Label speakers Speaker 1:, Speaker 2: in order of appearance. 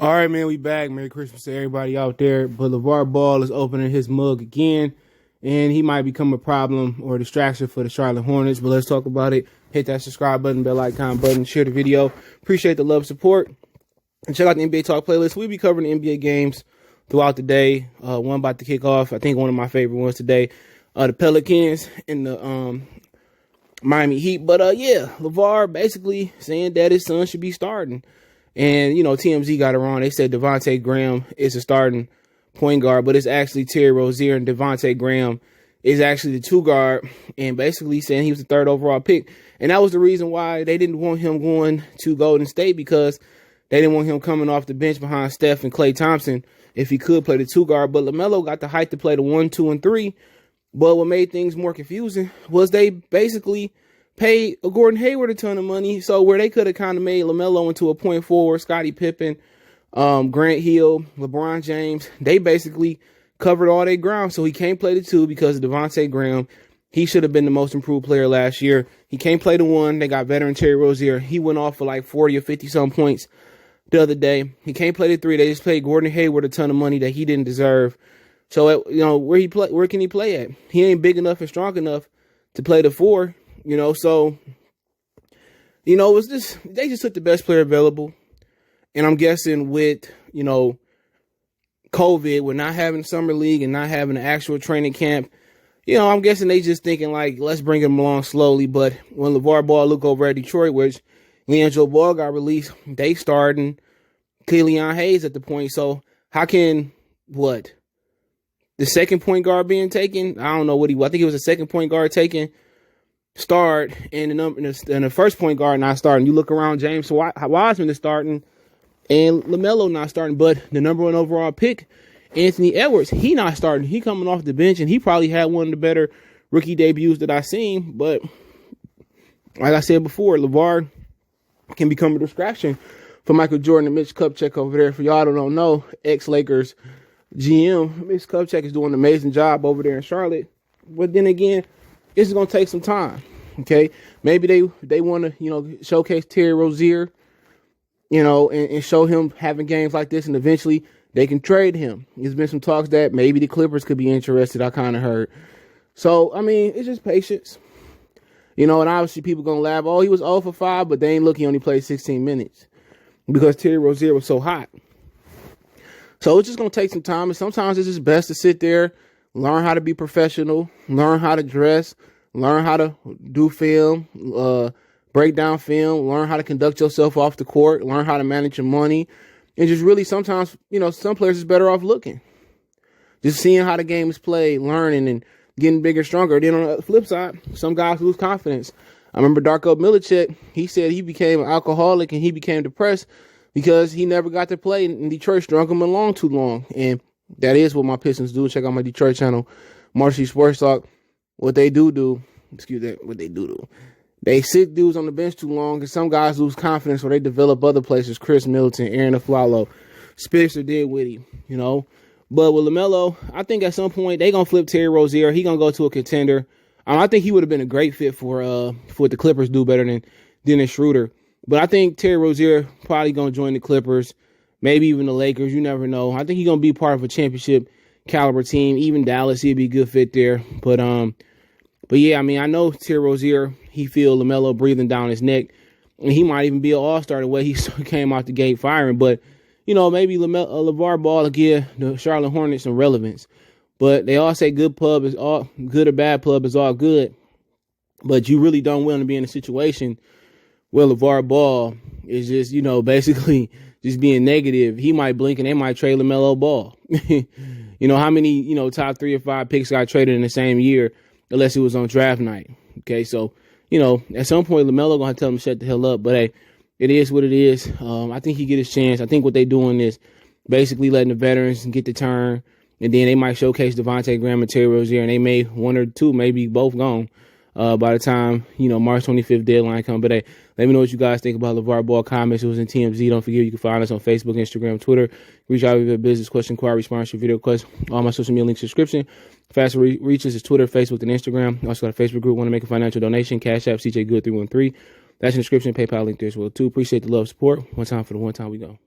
Speaker 1: All right, man, we back. Merry Christmas to everybody out there. But LaVar Ball is opening his mug again, and he might become a problem or a distraction for the Charlotte Hornets. But let's talk about it. Hit that subscribe button, bell icon button, share the video. Appreciate the love, support. And check out the NBA Talk playlist. We'll be covering the NBA games throughout the day. One about to kick off. I think one of my favorite ones today, the Pelicans and the Miami Heat. But, yeah, LaVar basically saying that his son should be starting. And, you know, TMZ got it wrong. They said Devontae Graham is a starting point guard, but it's actually Terry Rozier, and Devontae Graham is actually the two guard, and basically saying he was the third overall pick. And that was the reason why they didn't want him going to Golden State, because they didn't want him coming off the bench behind Steph and Klay Thompson if he could play the two guard. But LaMelo got the height to play the 1, 2, and 3. But what made things more confusing was they basically paid Gordon Hayward a ton of money, so where they could have kind of made LaMelo into a point forward, Scottie Pippen, Grant Hill, LeBron James, they basically covered all their ground, so he can't play the 2 because of Devontae Graham. He should have been the most improved player last year. He can't play the 1. They got veteran Terry Rozier. He went off for like 40 or 50-some points the other day. He can't play the 3. They just paid Gordon Hayward a ton of money that he didn't deserve. So, you know, where can he play at? He ain't big enough and strong enough to play the 4. You know, so, you know, it's just, they just took the best player available. And I'm guessing with, you know, COVID, with not having summer league and not having an actual training camp, you know, I'm guessing they just thinking like, let's bring him along slowly. But when LaVar Ball look over at Detroit, which Leandro Ball got released, they starting Killian Hayes at the point. So how can, the second point guard being taken? I don't know I think it was a second point guard taken. Start and the first point guard not starting. You look around, James Wiseman is starting and LaMelo not starting, but the number 1 overall pick, Anthony Edwards, he not starting. He coming off the bench, and he probably had one of the better rookie debuts that I've seen. But like I said before, LaVar can become a distraction for Michael Jordan and Mitch Kupchak over there. For y'all that don't know, ex-Lakers GM Mitch Kupchak is doing an amazing job over there in Charlotte. But then again, it's going to take some time, okay? Maybe they want to, you know, showcase Terry Rozier, you know, and show him having games like this, and eventually they can trade him. There's been some talks that maybe the Clippers could be interested, I kind of heard. So, I mean, it's just patience. You know, and obviously people going to laugh, oh, he was 0 for 5, but they ain't look, he only played 16 minutes because Terry Rozier was so hot. So it's just going to take some time, and sometimes it's just best to sit there, learn how to be professional, learn how to dress, learn how to do film, break down film, learn how to conduct yourself off the court, learn how to manage your money. And just really sometimes, you know, some players is better off looking. Just seeing how the game is played, learning and getting bigger, stronger. Then on the flip side, some guys lose confidence. I remember Darko Milicic, he said he became an alcoholic and he became depressed because he never got to play in Detroit, strung him along too long. And that is what my Pistons do. Check out my Detroit channel, Marcy Sports Talk. What they do, they sit dudes on the bench too long, and some guys lose confidence or they develop other places. Chris Middleton, Aaron Aflalo, Spencer Dinwiddie, you know. But with LaMelo, I think at some point they going to flip Terry Rozier. He going to go to a contender. I think he would have been a great fit for what the Clippers do better than Dennis Schroeder. But I think Terry Rozier probably going to join the Clippers. Maybe even the Lakers. You never know. I think he's going to be part of a championship caliber team. Even Dallas, he'd be a good fit there. But yeah, I mean, I know Terry Rozier, he feel LaMelo breathing down his neck. And he might even be an all-star the way he came out the gate firing. But, you know, maybe LaVar Ball will give the Charlotte Hornets some relevance. But they all say good or bad pub is all good. But you really don't want to be in a situation where LaVar Ball is just, you know, basically just being negative. He might blink and they might trade LaMelo Ball. You know, how many, you know, top 3 or 5 picks got traded in the same year unless it was on draft night? Okay, so, you know, at some point LaMelo going to tell him to shut the hell up. But, hey, it is what it is. I think he get his chance. I think what they doing is basically letting the veterans get the turn. And then they might showcase Devontae Graham and Terry Rozier, and they may 1 or 2, maybe both gone by the time, you know, March 25th deadline come. But, hey, let me know what you guys think about LaVar Ball. Comments. It was in TMZ. Don't forget, you can find us on Facebook, Instagram, Twitter. Reach out with your business question, inquiry, sponsor, video request. All my social media links, subscription. Faster reaches is Twitter, Facebook, and Instagram. Also got a Facebook group. Want to make a financial donation? Cash App, CJ Good 313. That's in the description. PayPal link there as well, too. Appreciate the love, support. One time for the one time we go.